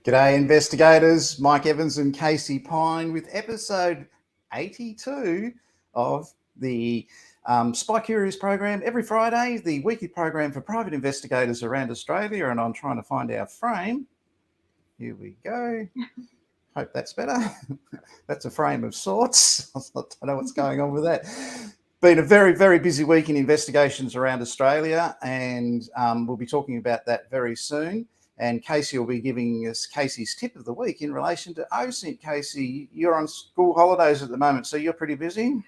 G'day investigators, Mike Evans and Casey Pine with episode 82 of the SpyCurious program every Friday, the weekly program for private investigators around Australia, and I'm trying to find our frame. Here we go. Hope that's better. That's a frame of sorts. I don't know what's going on with that. Been a very, very busy week in investigations around Australia, and we'll be talking about that very soon. And Casey will be giving us Casey's tip of the week in relation to OSINT. Casey, you're on school holidays at the moment, so you're pretty busy?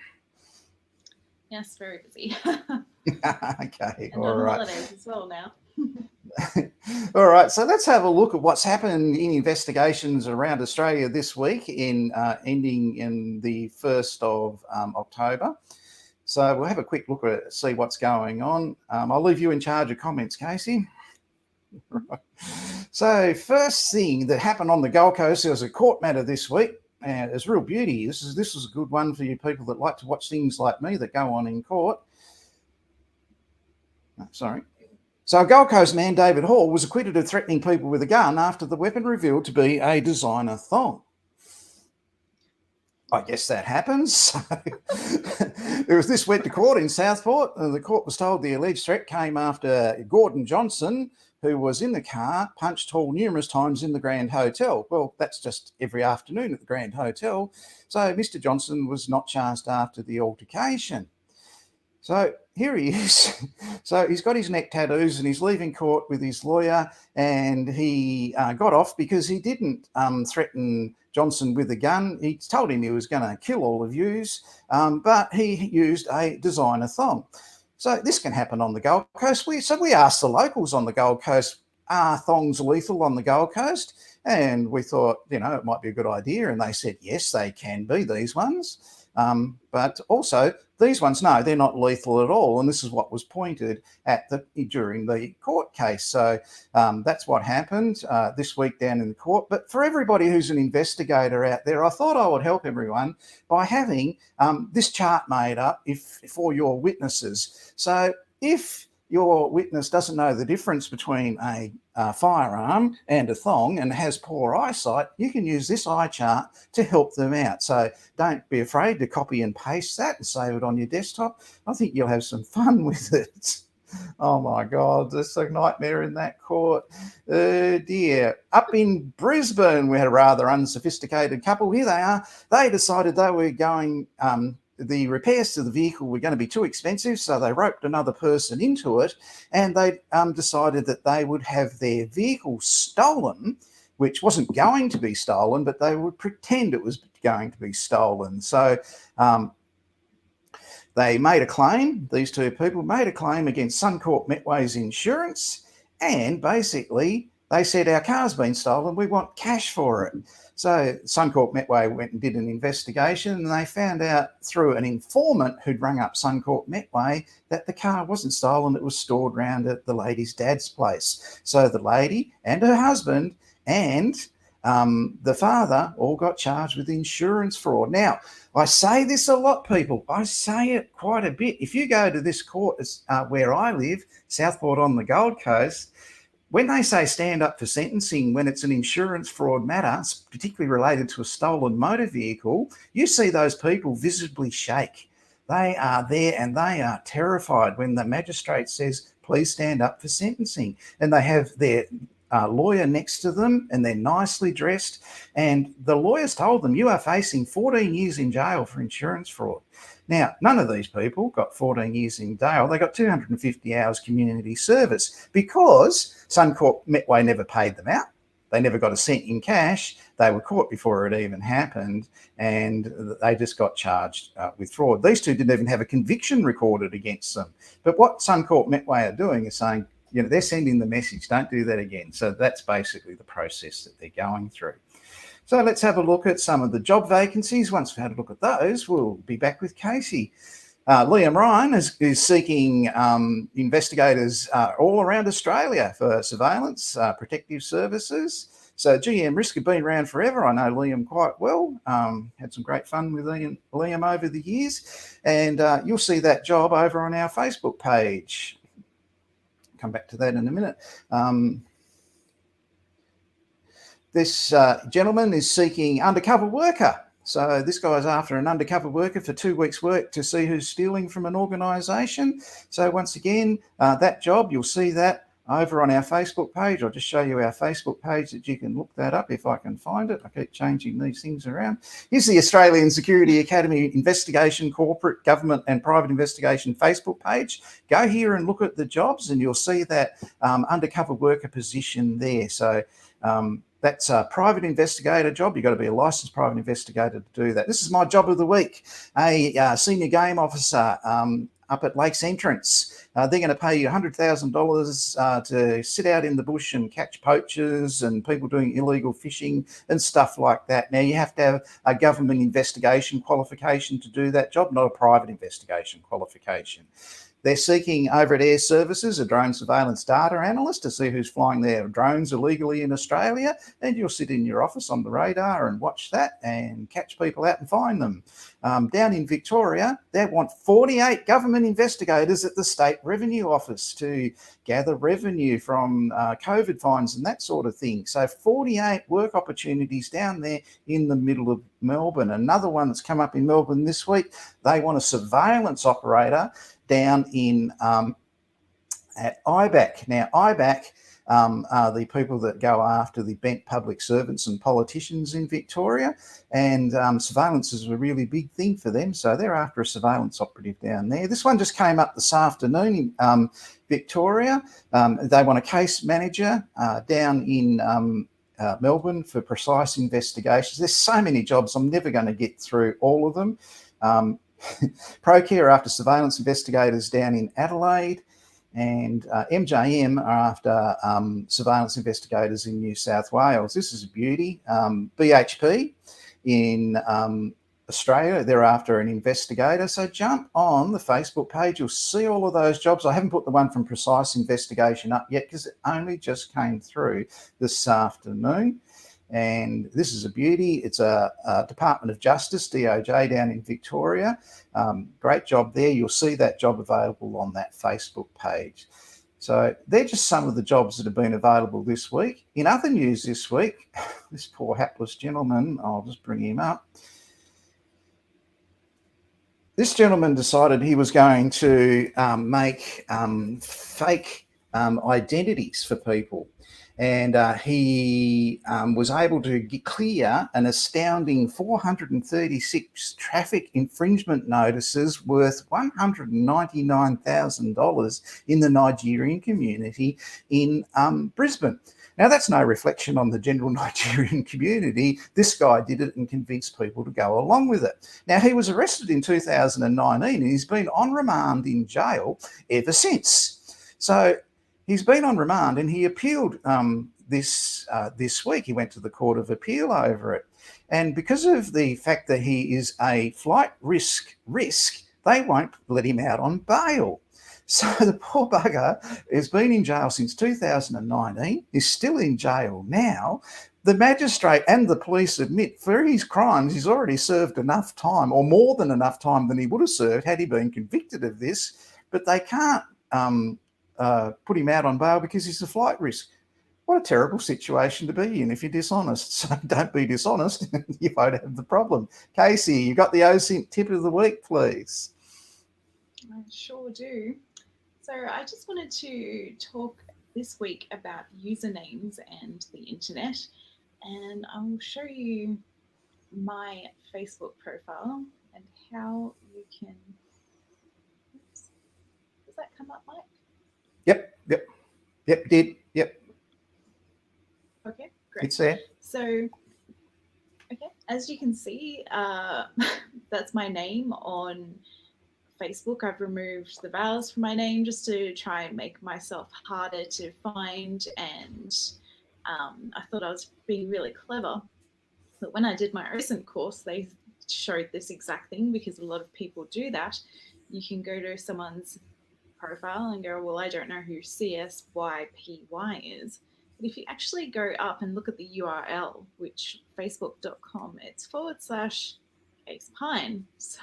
Yes, very busy. Okay, and all on right. holidays as well now. All right, so let's have a look at what's happened in investigations around Australia this week, ending in the 1st of October. So we'll have a quick look at it, see what's going on. I'll leave you in charge of comments, Casey. Right. So first thing that happened on the Gold Coast, there was a court matter this week, and it's real beauty. This is a good one for you people that like to watch things like me that go on in court. Sorry. So a Gold Coast man, David Hall, was acquitted of threatening people with a gun after the weapon revealed to be a designer thong. I guess that happens. There was this went to court in Southport, and the court was told the alleged threat came after Gordon Johnson, who was in the car, punched Hall numerous times in the Grand Hotel. Well, that's just every afternoon at the Grand Hotel. So Mr. Johnson was not charged after the altercation. So here he is. So he's got his neck tattoos and he's leaving court with his lawyer, and he got off because he didn't threaten Johnson with a gun. He told him he was going to kill all of yous, but he used a designer thong. So this can happen on the Gold Coast. So we asked the locals on the Gold Coast, are thongs lethal on the Gold Coast? And we thought, it might be a good idea. And they said, yes, they can be, these ones. But also these ones, no, they're not lethal at all. And this is what was pointed at during the court case. So that's what happened this week down in the court. But for everybody who's an investigator out there, I thought I would help everyone by having this chart made up for your witnesses. So if your witness doesn't know the difference between a firearm and a thong and has poor eyesight, you can use this eye chart to help them out. So don't be afraid to copy and paste that and save it on your desktop. I think you'll have some fun with it. Oh my God, it's a nightmare in that court. Dear. Up in Brisbane, we had a rather unsophisticated couple. Here they are. They decided they were going... the repairs to the vehicle were going to be too expensive, so they roped another person into it, and they decided that they would have their vehicle stolen, which wasn't going to be stolen, but they would pretend it was going to be stolen. So they made a claim, these two people made a claim against Suncorp Metway's insurance, and basically they said, our car's been stolen, we want cash for it. So Suncorp Metway went and did an investigation, and they found out through an informant who'd rung up Suncorp Metway that the car wasn't stolen, it was stored around at the lady's dad's place. So the lady and her husband and the father all got charged with insurance fraud. Now, I say this a lot, people. I say it quite a bit. If you go to this court where I live, Southport on the Gold Coast, when they say stand up for sentencing, when it's an insurance fraud matter, particularly related to a stolen motor vehicle, you see those people visibly shake. They are there and they are terrified when the magistrate says, please stand up for sentencing. And they have their lawyer next to them and they're nicely dressed. And the lawyers told them, you are facing 14 years in jail for insurance fraud. Now, none of these people got 14 years in jail. They got 250 hours community service because Suncorp Metway never paid them out. They never got a cent in cash. They were caught before it even happened, and they just got charged with fraud. These two didn't even have a conviction recorded against them. But what Suncorp Metway are doing is saying, they're sending the message, don't do that again. So that's basically the process that they're going through. So let's have a look at some of the job vacancies. Once we've had a look at those, we'll be back with Casey. Liam Ryan is seeking investigators all around Australia for surveillance, protective services. So GM Risk have been around forever. I know Liam quite well. Had some great fun with Liam over the years. And you'll see that job over on our Facebook page. Come back to that in a minute. This gentleman is seeking undercover worker. So this guy's after an undercover worker for 2 weeks' work to see who's stealing from an organisation. So once again, that job, you'll see that over on our Facebook page. I'll just show you our Facebook page that you can look that up if I can find it. I keep changing these things around. Here's the Australian Security Academy Investigation, Corporate, Government and Private Investigation Facebook page. Go here and look at the jobs and you'll see that undercover worker position there. So that's a private investigator job. You've got to be a licensed private investigator to do that. This is my job of the week. A senior game officer up at Lakes Entrance. They're going to pay you $100,000 to sit out in the bush and catch poachers and people doing illegal fishing and stuff like that. Now, you have to have a government investigation qualification to do that job, not a private investigation qualification. They're seeking over at Air Services a drone surveillance data analyst to see who's flying their drones illegally in Australia, and you'll sit in your office on the radar and watch that and catch people out and find them. Down in Victoria, they want 48 government investigators at the State Revenue Office to gather revenue from COVID fines and that sort of thing. So 48 work opportunities down there in the middle of Melbourne. Another one that's come up in Melbourne this week, they want a surveillance operator down in at IBAC. Now, IBAC are the people that go after the bent public servants and politicians in Victoria, and surveillance is a really big thing for them, so they're after a surveillance operative down there. This one just came up this afternoon in Victoria. They want a case manager down in Melbourne for precise investigations. There's so many jobs, I'm never going to get through all of them. ProCare are after surveillance investigators down in Adelaide, and MJM are after surveillance investigators in New South Wales. This is a beauty. BHP in Australia, they're after an investigator. So jump on the Facebook page, you'll see all of those jobs. I haven't put the one from Precise Investigation up yet because it only just came through this afternoon. And this is a beauty. It's a Department of Justice, DOJ, down in Victoria. Great job there. You'll see that job available on that Facebook page. So they're just some of the jobs that have been available this week. In other news this week, this poor hapless gentleman, I'll just bring him up. This gentleman decided he was going to make fake identities for people. And he was able to clear an astounding 436 traffic infringement notices worth $199,000 in the Nigerian community in Brisbane. Now, that's no reflection on the general Nigerian community. This guy did it and convinced people to go along with it. Now, he was arrested in 2019 and he's been on remand in jail ever since. So he's been on remand and he appealed this week. He went to the Court of Appeal over it. And because of the fact that he is a flight risk, they won't let him out on bail. So the poor bugger has been in jail since 2019, is still in jail now. The magistrate and the police admit for his crimes, he's already served enough time, or more than enough time than he would have served had he been convicted of this, but they can't put him out on bail because he's a flight risk. What a terrible situation to be in if you're dishonest. So don't be dishonest, you won't have the problem. Casey, you got the OSINT tip of the week, please. I sure do. So I just wanted to talk this week about usernames and the internet, and I will show you my Facebook profile and how you can. Oops. Does that come up, Mike? Yep, did. Okay, great. It's there. So, okay, as you can see, that's my name on Facebook. I've removed the vowels from my name just to try and make myself harder to find, and I thought I was being really clever. But when I did my recent course, they showed this exact thing because a lot of people do that. You can go to someone's profile and go, well, I don't know who CSYPY is. But if you actually go up and look at the URL, which facebook.com, it's /CasePine. So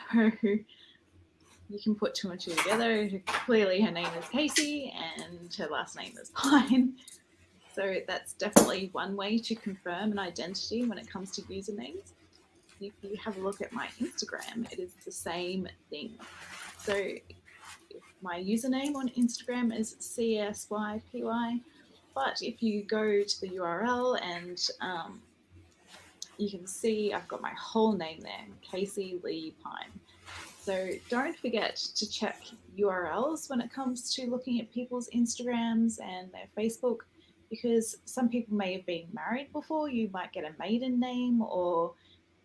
you can put two and two together. Clearly her name is Casey and her last name is Pine. So that's definitely one way to confirm an identity when it comes to usernames. If you have a look at my Instagram, it is the same thing. So my username on Instagram is CSYPY, but if you go to the URL and you can see I've got my whole name there, Casey Lee Pine. So don't forget to check URLs when it comes to looking at people's Instagrams and their Facebook, because some people may have been married before. You might get a maiden name or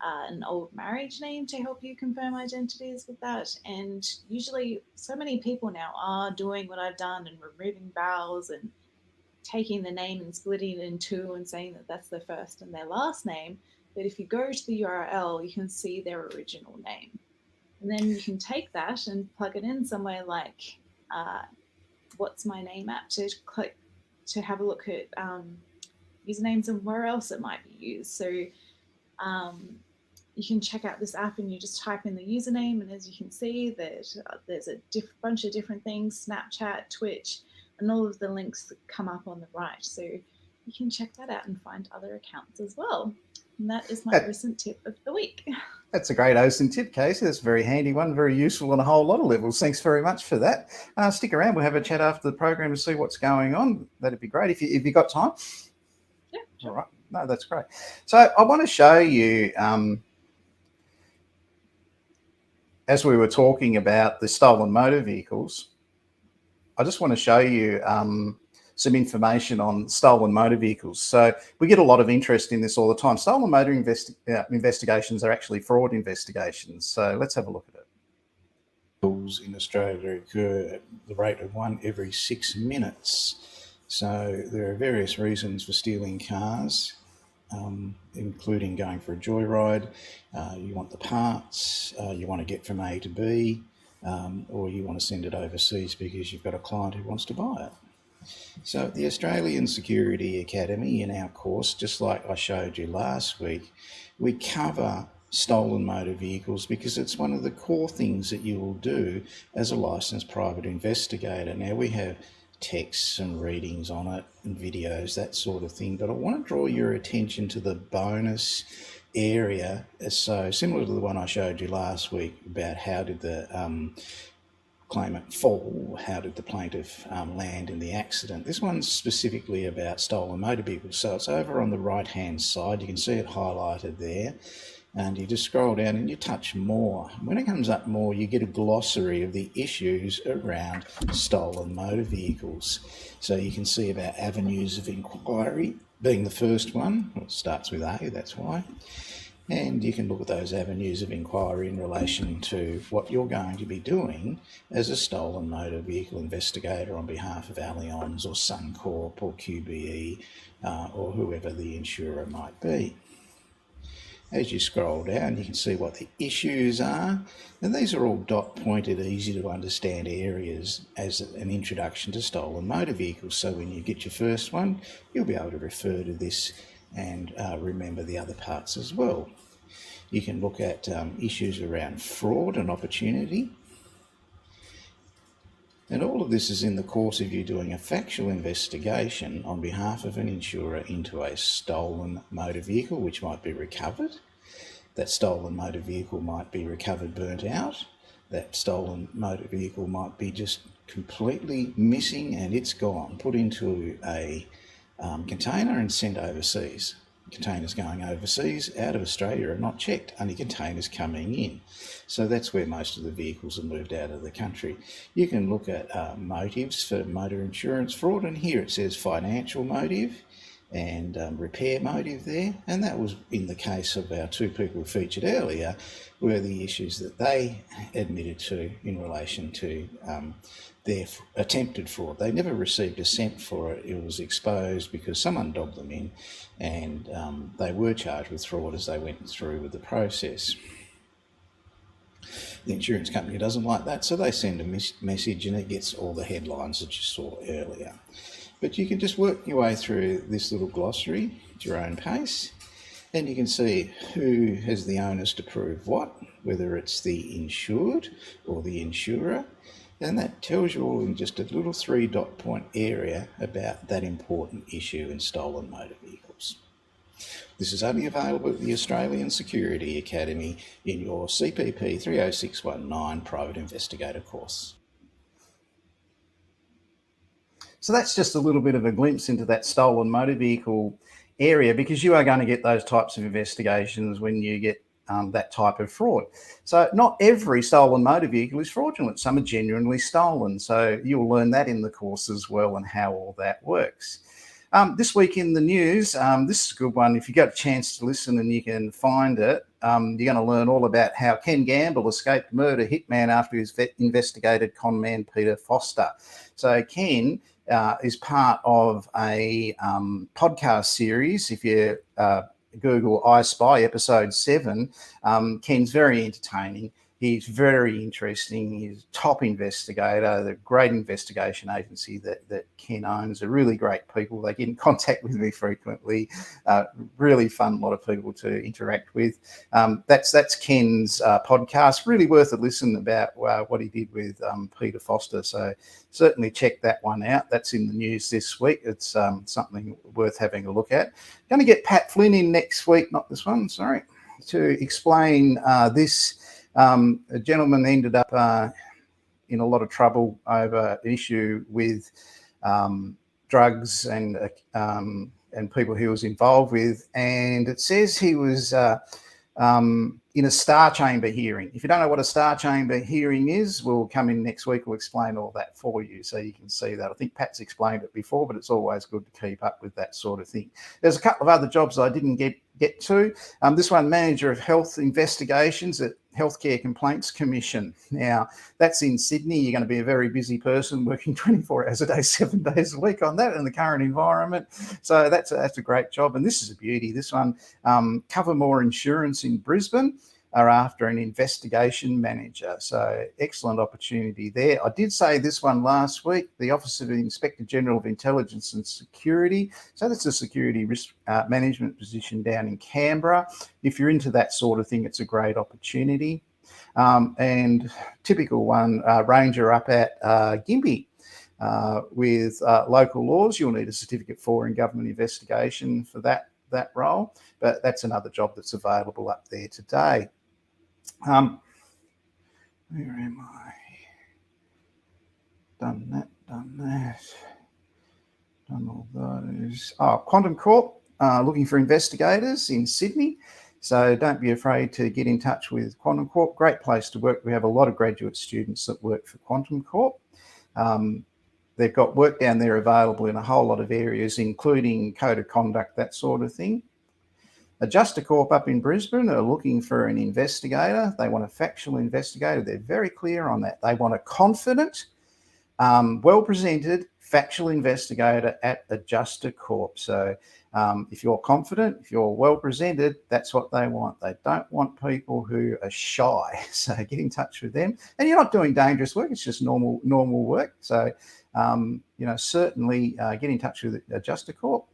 an old marriage name to help you confirm identities with that. And usually so many people now are doing what I've done and removing vowels and taking the name and splitting it in two and saying that that's their first and their last name. But if you go to the URL, you can see their original name. And then you can take that and plug it in somewhere like What's My Name app to click to have a look at usernames and where else it might be used. So you can check out this app and you just type in the username, and as you can see that there's a bunch of different things, Snapchat, Twitch, and all of the links that come up on the right. So you can check that out and find other accounts as well. And that is my recent tip of the week. That's a great OSINT tip, Casey. That's a very handy one, very useful on a whole lot of levels. Thanks very much for that. Stick around. We'll have a chat after the program to see what's going on. That'd be great if you got time. Yeah, sure. All right. No, that's great. So I want to show you, as we were talking about the stolen motor vehicles, I just want to show you some information on stolen motor vehicles. So we get a lot of interest in this all the time. Stolen motor investigations are actually fraud investigations. So let's have a look at it. In Australia occur at the rate of 1 every 6 minutes. So there are various reasons for stealing cars, including going for a joyride. You want the parts, you want to get from A to B, or you want to send it overseas because you've got a client who wants to buy it. So at the Australian Security Academy in our course, just like I showed you last week, we cover stolen motor vehicles because it's one of the core things that you will do as a licensed private investigator. Now we have texts and readings on it and videos, that sort of thing, but I want to draw your attention to the bonus area. So similar to the one I showed you last week about how did the claimant fall, how did the plaintiff land in the accident. This one's specifically about stolen motor vehicles. So it's over on the right hand side, you can see it highlighted there, and you just scroll down and you touch more. When it comes up more, you get a glossary of the issues around stolen motor vehicles. So you can see about avenues of inquiry being the first one. Well, it starts with A, that's why. And you can look at those avenues of inquiry in relation to what you're going to be doing as a stolen motor vehicle investigator on behalf of Allianz or Suncorp or QBE or whoever the insurer might be. As you scroll down, you can see what the issues are. And these are all dot-pointed, easy to understand areas as an introduction to stolen motor vehicles. So when you get your first one, you'll be able to refer to this and remember the other parts as well. You can look at issues around fraud and opportunity. And all of this is in the course of you doing a factual investigation on behalf of an insurer into a stolen motor vehicle, which might be recovered. That stolen motor vehicle might be recovered, burnt out. That stolen motor vehicle might be just completely missing and it's gone, put into a container and sent overseas. Containers going overseas out of Australia are not checked, only containers coming in. So that's where most of the vehicles are moved out of the country. You can look at motives for motor insurance fraud, and here it says financial motive and repair motive there, and that was in the case of our two people featured earlier, were the issues that they admitted to in relation to their attempted fraud. They never received a cent for it. It was exposed because someone dobbed them in, and they were charged with fraud as they went through with the process. The insurance company doesn't like that, so they send a message and it gets all the headlines that you saw earlier. But you can just work your way through this little glossary at your own pace, and you can see who has the onus to prove what, whether it's the insured or the insurer. And that tells you all in just a little 3-dot point area about that important issue in stolen motor vehicles. This is only available at the Australian Security Academy in your CPP 30619 Private Investigator course. So that's just a little bit of a glimpse into that stolen motor vehicle area, because you are going to get those types of investigations when you get that type of fraud. So not every stolen motor vehicle is fraudulent. Some are genuinely stolen. So you'll learn that in the course as well, and how all that works. This week in the news, this is a good one. If you got a chance to listen and you can find it, you're going to learn all about how Ken Gamble escaped murder hitman after he investigated conman Peter Foster. So Ken is part of a podcast series. If you Google I Spy episode 7, Ken's very entertaining. He's very interesting. He's a top investigator, the great investigation agency that Ken owns. They're really great people. They get in contact with me frequently. Really fun lot of people to interact with. That's Ken's podcast. Really worth a listen about what he did with Peter Foster. So certainly check that one out. That's in the news this week. It's something worth having a look at. Going to get Pat Flynn in next week, not this one, sorry, to explain this. A gentleman ended up in a lot of trouble over an issue with drugs and people he was involved with, and it says he was in a star chamber hearing. If you don't know what a star chamber hearing is, we'll come in next week. We'll explain all that for you so you can see that. I think Pat's explained it before, but it's always good to keep up with that sort of thing. There's a couple of other jobs I didn't get to. This one, Manager of Health Investigations at Healthcare Complaints Commission. Now, that's in Sydney. You're going to be a very busy person working 24 hours a day, 7 days a week on that in the current environment. So that's a great job. And this is a beauty. This one, Covermore Insurance in Brisbane are after an investigation manager. So excellent opportunity there. I did say this one last week, the Office of the Inspector General of Intelligence and Security. So that's a security risk management position down in Canberra. If you're into that sort of thing, it's a great opportunity. And typical one, Ranger up at Gympie. With local laws, you'll need a certificate for in government investigation for that role, but that's another job that's available up there today. Where am I? Done that, done all those. Quantum Corp, looking for investigators in Sydney. So don't be afraid to get in touch with Quantum Corp. Great place to work. We have a lot of graduate students that work for Quantum Corp. They've got work down there available in a whole lot of areas, including code of conduct, that sort of thing. Adjuster Corp up in Brisbane are looking for an investigator. They want a factual investigator. They're very clear on that. They want a confident, well-presented factual investigator at Adjuster Corp. So if you're confident, if you're well-presented, that's what they want. They don't want people who are shy. So get in touch with them. And you're not doing dangerous work. It's just normal work. So, certainly get in touch with Adjuster Corp.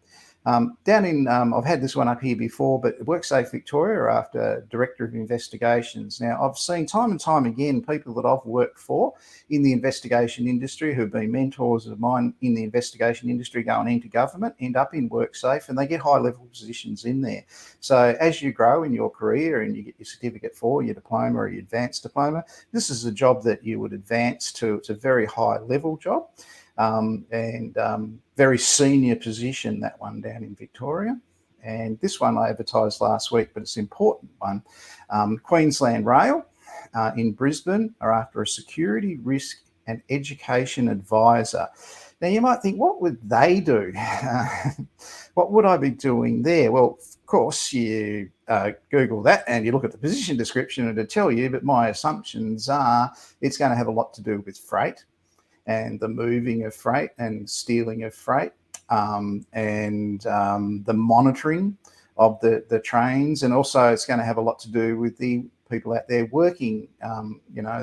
Down in, I've had this one up here before, but WorkSafe Victoria are after Director of Investigations. Now, I've seen time and time again people that I've worked for in the investigation industry who've been mentors of mine in the investigation industry going into government end up in WorkSafe, and they get high-level positions in there. So as you grow in your career and you get your certificate for your diploma or your advanced diploma, this is a job that you would advance to. It's a very high-level job. Very senior position, that one down in Victoria. And this one I advertised last week, but it's an important one. Queensland Rail in Brisbane are after a security, risk and education advisor. Now you might think, what would they do? What would I be doing there? Well, of course, you Google that and you look at the position description and it'll tell you, but my assumptions are it's going to have a lot to do with freight and the moving of freight and stealing of freight, and the monitoring of the trains. And also it's going to have a lot to do with the people out there working.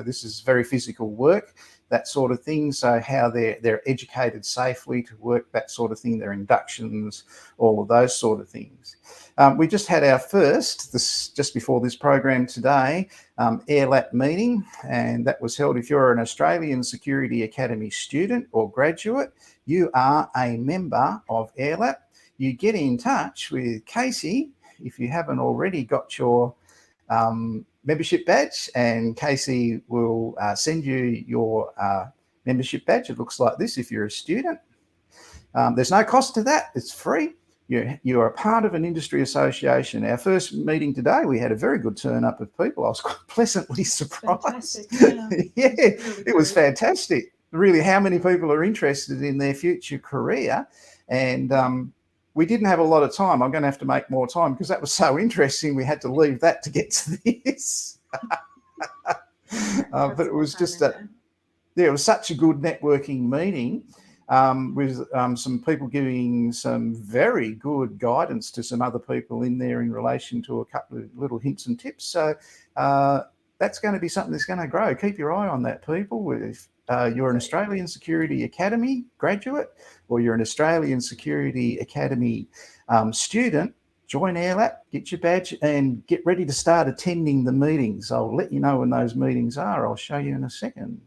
This is very physical work, that sort of thing. So how they're educated safely to work, that sort of thing, their inductions, all of those sort of things. We just had our first, just before this program today, AIRLAP meeting, and that was held. If you're an Australian Security Academy student or graduate, you are a member of AIRLAP. You get in touch with Casey if you haven't already got your membership badge, and Casey will send you your membership badge. It looks like this if you're a student. There's no cost to that. It's free. You're a part of an industry association. Our first meeting today, we had a very good turn up of people. I was quite pleasantly surprised. Yeah, it was fantastic. Really, how many people are interested in their future career? And we didn't have a lot of time. I'm going to have to make more time because that was so interesting. We had to leave that to get to this. But it was just it was such a good networking meeting. With some people giving some very good guidance to some other people in there in relation to a couple of little hints and tips. So that's going to be something that's going to grow. Keep your eye on that, people. If you're an Australian Security Academy graduate or you're an Australian Security Academy student, join AIRLAP, get your badge and get ready to start attending the meetings. I'll let you know when those meetings are. I'll show you in a second.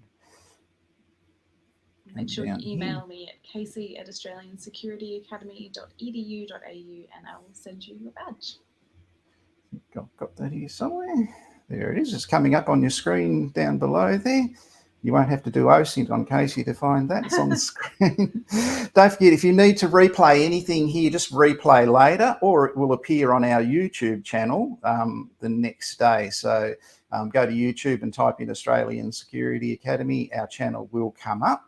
Make sure you email me at casey@australiansecurityacademy.edu.au and I will send you your badge. Got that here somewhere. There it is. It's coming up on your screen down below there. You won't have to do OSINT on Casey to find that. It's on the screen. Don't forget, if you need to replay anything here, just replay later, or it will appear on our YouTube channel the next day. So go to YouTube and type in Australian Security Academy. Our channel will come up.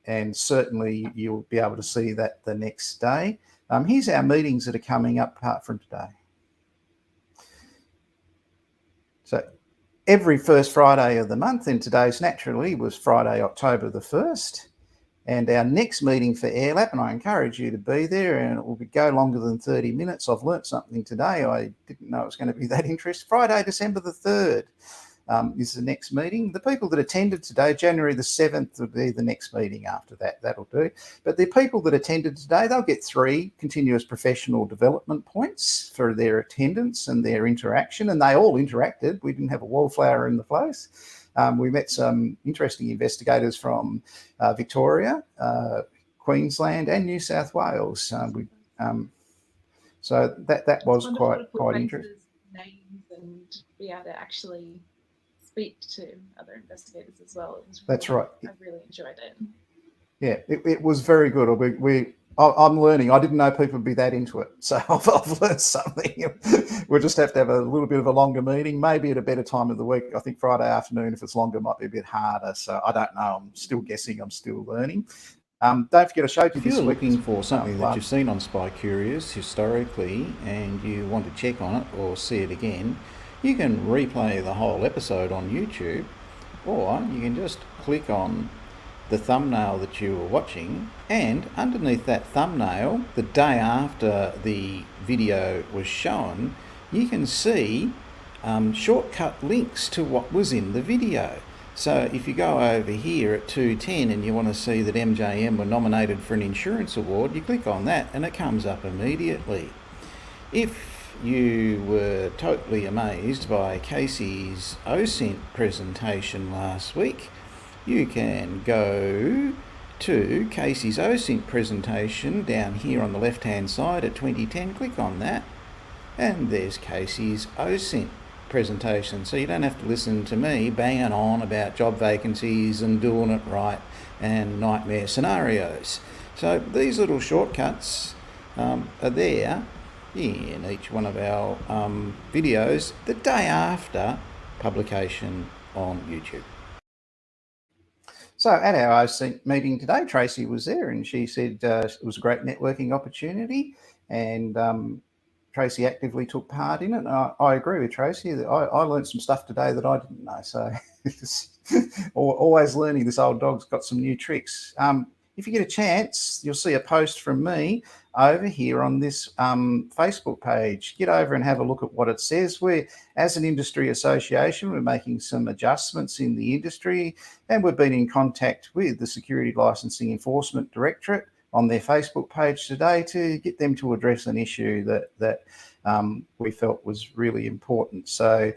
And certainly you'll be able to see that the next day. Here's our meetings that are coming up apart from today. So every first Friday of the month, and today's naturally was Friday, October the 1st. And our next meeting for AIRLAP, and I encourage you to be there, and it will go longer than 30 minutes. I've learnt something today. I didn't know it was going to be that interesting. Friday, December the 3rd. Is the next meeting. The people that attended today, January the 7th, will be the next meeting after that. That'll do. But the people that attended today, they'll get 3 continuous professional development points for their attendance and their interaction, and they all interacted. We didn't have a wallflower in the place. We met some interesting investigators from Victoria, Queensland and New South Wales. So that was quite interesting. Names and be able to actually speak to other investigators as well. That's right. I really enjoyed it. Yeah, it was very good. I'm learning. I didn't know people would be that into it. So I've learned something. We'll just have to have a little bit of a longer meeting, maybe at a better time of the week. I think Friday afternoon, if it's longer, might be a bit harder. So I don't know. I'm still guessing. I'm still learning. Don't forget, I showed you this week. If you're looking for something that you've seen on SpyCurious historically and you want to check on it or see it again, you can replay the whole episode on YouTube, or you can just click on the thumbnail that you were watching, and underneath that thumbnail, the day after the video was shown, you can see shortcut links to what was in the video. So if you go over here at 2:10 and you want to see that MJM were nominated for an insurance award, you click on that and it comes up immediately. If you were totally amazed by Casey's OSINT presentation last week, you can go to Casey's OSINT presentation down here on the left hand side at 2010, click on that, and there's Casey's OSINT presentation. So you don't have to listen to me banging on about job vacancies and doing it right and nightmare scenarios. So these little shortcuts are there in each one of our videos the day after publication on YouTube. So at our OSINT meeting today, Tracy was there and she said it was a great networking opportunity, and Tracy actively took part in it. And I agree with Tracy. I learned some stuff today that I didn't know. So always learning. This old dog's got some new tricks. if you get a chance, you'll see a post from me over here on this Facebook page. Get over and have a look at what it says. We're, as an industry association, we're making some adjustments in the industry, and we've been in contact with the Security Licensing Enforcement Directorate on their Facebook page today to get them to address an issue that we felt was really important. So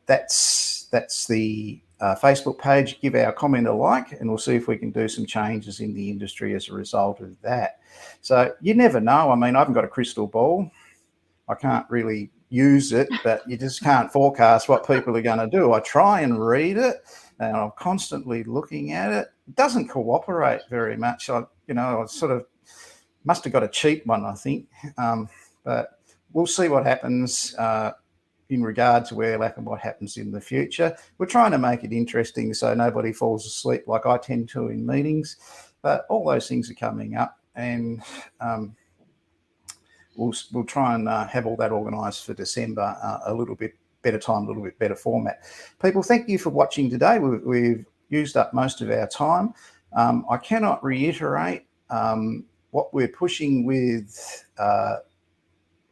that's the Facebook page. Give our comment a like, and we'll see if we can do some changes in the industry as a result of that. So you never know. I mean, I haven't got a crystal ball. I can't really use it, but you just can't forecast what people are going to do. I try and read it, and I'm constantly looking at it. It doesn't cooperate very much. I sort of must have got a cheap one, I think. But we'll see what happens in regard to AIRLAP and what happens in the future. We're trying to make it interesting so nobody falls asleep like I tend to in meetings. But all those things are coming up, and we'll try and have all that organised for December, a little bit better time, a little bit better format. People, thank you for watching today. We've used up most of our time. I cannot reiterate what we're pushing with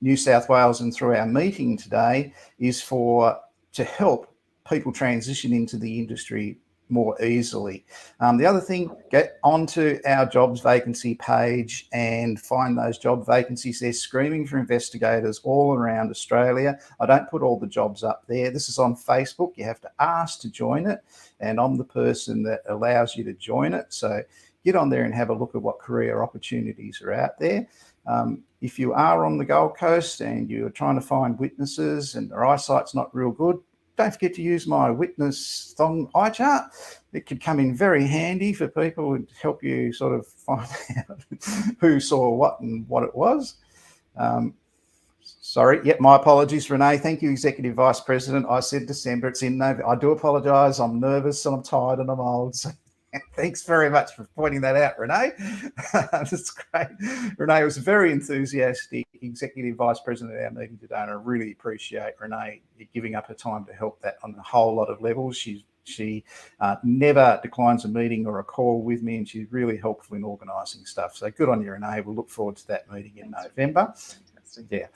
New South Wales and through our meeting today is to help people transition into the industry more easily. The other thing, get onto our jobs vacancy page and find those job vacancies. They're screaming for investigators all around Australia. I don't put all the jobs up there. This is on Facebook. You have to ask to join it, and I'm the person that allows you to join it. So get on there and have a look at what career opportunities are out there. If you are on the Gold Coast and you're trying to find witnesses and their eyesight's not real good, don't forget to use my witness Thong eye chart. It could come in very handy for people and help you sort of find out who saw what and what it was. Sorry, yep, my apologies, Renee. Thank you, Executive Vice President. I said December, it's in November. I do apologise. I'm nervous and I'm tired and I'm old. So thanks very much for pointing that out, Renee. That's great. Renee was a very enthusiastic Executive Vice President at our meeting today, and I really appreciate Renee giving up her time to help that on a whole lot of levels. She never declines a meeting or a call with me, and she's really helpful in organising stuff. So good on you, Renee. We'll look forward to that meeting in November. Fantastic. Yeah.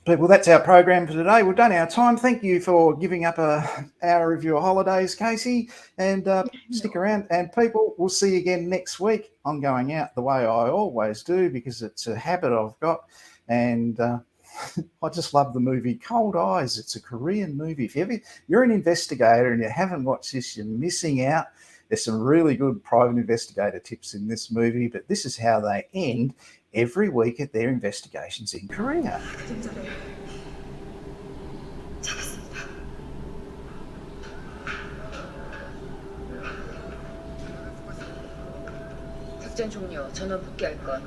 People, that's our program for today. We've done our time. Thank you for giving up an hour of your holidays, Casey, and stick around. And people, we'll see you again next week. I'm going out the way I always do because it's a habit I've got, and I just love the movie Cold Eyes. It's a Korean movie. If you're an investigator and you haven't watched this, you're missing out. There's some really good private investigator tips in this movie, but this is how they end every week at their investigations in Korea. 작전 종료. 전원 복귀할 것.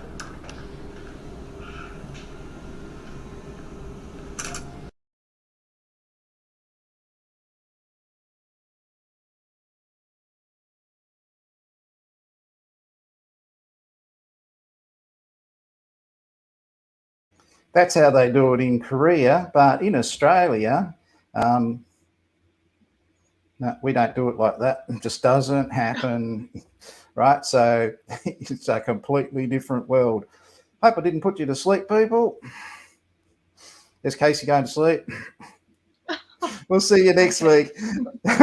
That's how they do it in Korea, but in Australia, no, we don't do it like that. It just doesn't happen, right? So it's a completely different world. Hope I didn't put you to sleep, people. Is Casey going to sleep? We'll see you next week.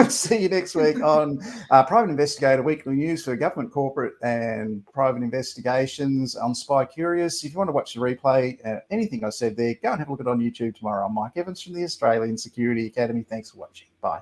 See you next week on Private Investigator Weekly News for Government, Corporate and Private Investigations on SpyCurious. If you want to watch the replay, anything I said there, go and have a look at it on YouTube tomorrow. I'm Mike Evans from the Australian Security Academy. Thanks for watching. Bye.